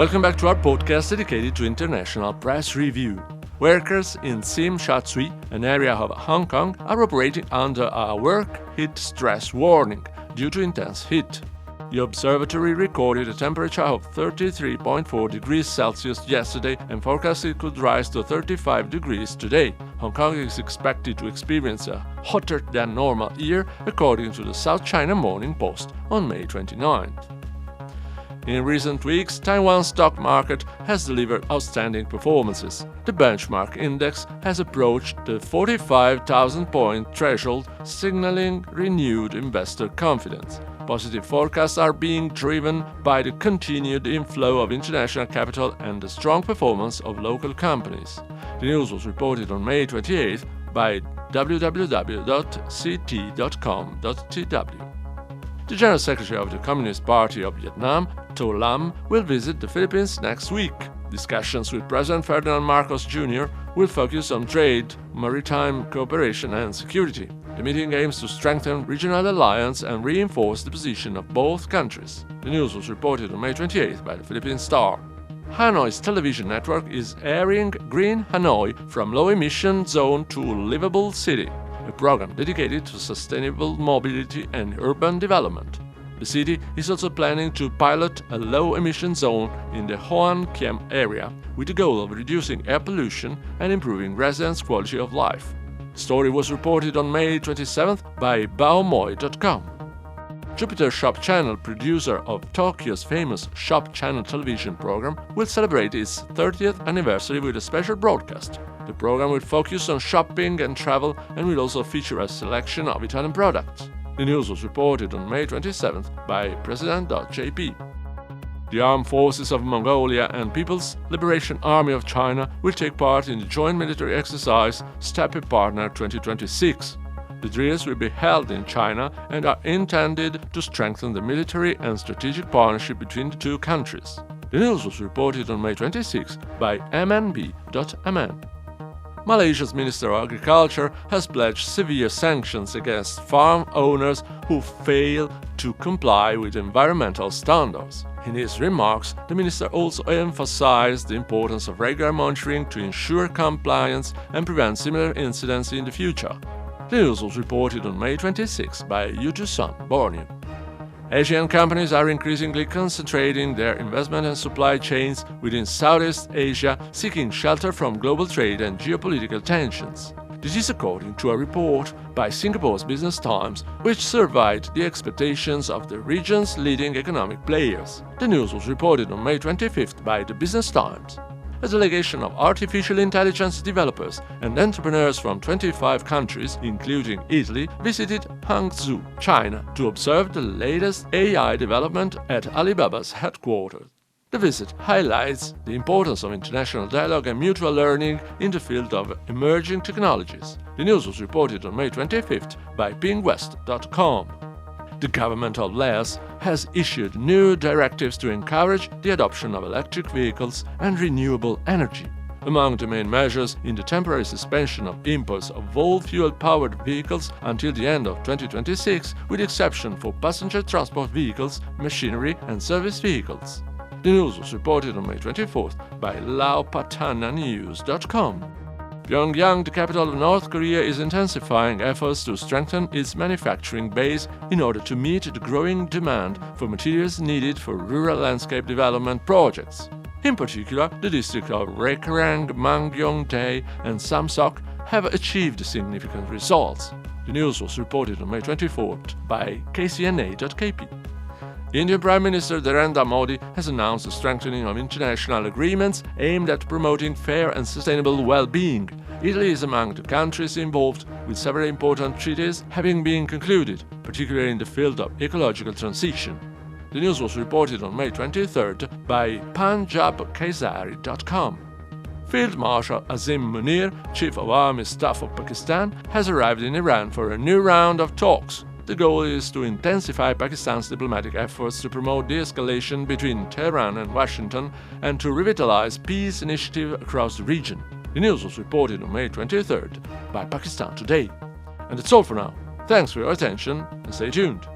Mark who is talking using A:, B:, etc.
A: Welcome back to our podcast dedicated to international press review. Workers in Tsim Sha Tsui, an area of Hong Kong, are operating under a work heat stress warning due to intense heat. The observatory recorded a temperature of 33.4 degrees Celsius yesterday and forecast it could rise to 35 degrees today. Hong Kong is expected to experience a hotter than normal year, according to the South China Morning Post on May 29th. In recent weeks, Taiwan's stock market has delivered outstanding performances. The benchmark index has approached the 45,000-point threshold, signaling renewed investor confidence. Positive forecasts are being driven by the continued inflow of international capital and the strong performance of local companies. The news was reported on May 28th by www.ct.com.tw. The General Secretary of the Communist Party of Vietnam, To Lam, will visit the Philippines next week. Discussions with President Ferdinand Marcos Jr. will focus on trade, maritime cooperation and security. The meeting aims to strengthen regional alliance and reinforce the position of both countries. The news was reported on May 28th by the Philippine Star. Hanoi's television network is airing Green Hanoi from low-emission zone to livable city, a program dedicated to sustainable mobility and urban development. The city is also planning to pilot a low-emission zone in the Hoan Kiem area with the goal of reducing air pollution and improving residents' quality of life. The story was reported on May 27th by baomoy.com. Jupiter Shop Channel, producer of Tokyo's famous Shop Channel television program, will celebrate its 30th anniversary with a special broadcast. The program will focus on shopping and travel and will also feature a selection of Italian products. The news was reported on May 27th by President.jp. The Armed Forces of Mongolia and People's Liberation Army of China will take part in the joint military exercise Steppe Partner 2026. The drills will be held in China and are intended to strengthen the military and strategic partnership between the two countries. The news was reported on May 26 by mnb.mn. Malaysia's Minister of Agriculture has pledged severe sanctions against farm owners who fail to comply with environmental standards. In his remarks, the minister also emphasized the importance of regular monitoring to ensure compliance and prevent similar incidents in the future. The news was reported on May 26 by Yutusan Borneo. Asian companies are increasingly concentrating their investment and supply chains within Southeast Asia, seeking shelter from global trade and geopolitical tensions. This is according to a report by Singapore's Business Times, which surveyed the expectations of the region's leading economic players. The news was reported on May 25th by the Business Times. A delegation of artificial intelligence developers and entrepreneurs from 25 countries, including Italy, visited Hangzhou, China, to observe the latest AI development at Alibaba's headquarters. The visit highlights the importance of international dialogue and mutual learning in the field of emerging technologies. The news was reported on May 25th by pingwest.com. The government of Laos has issued new directives to encourage the adoption of electric vehicles and renewable energy. Among the main measures in the temporary suspension of imports of all fuel-powered vehicles until the end of 2026, with exception for passenger transport vehicles, machinery and service vehicles. The news was reported on May 24th by laopatananews.com. Pyongyang, the capital of North Korea, is intensifying efforts to strengthen its manufacturing base in order to meet the growing demand for materials needed for rural landscape development projects. In particular, the districts of Rekrang, Mangyongdae and Samsok have achieved significant results. The news was reported on May 24th by kcna.kp. Indian Prime Minister Narendra Modi has announced the strengthening of international agreements aimed at promoting fair and sustainable well-being. Italy is among the countries involved, with several important treaties having been concluded, particularly in the field of ecological transition. The news was reported on May 23rd by punjabkesari.com. Field Marshal Azim Munir, Chief of Army Staff of Pakistan, has arrived in Iran for a new round of talks. The goal is to intensify Pakistan's diplomatic efforts to promote de-escalation between Tehran and Washington and to revitalize peace initiative across the region. The news was reported on May 23rd by Pakistan Today. And that's all for now. Thanks for your attention and stay tuned.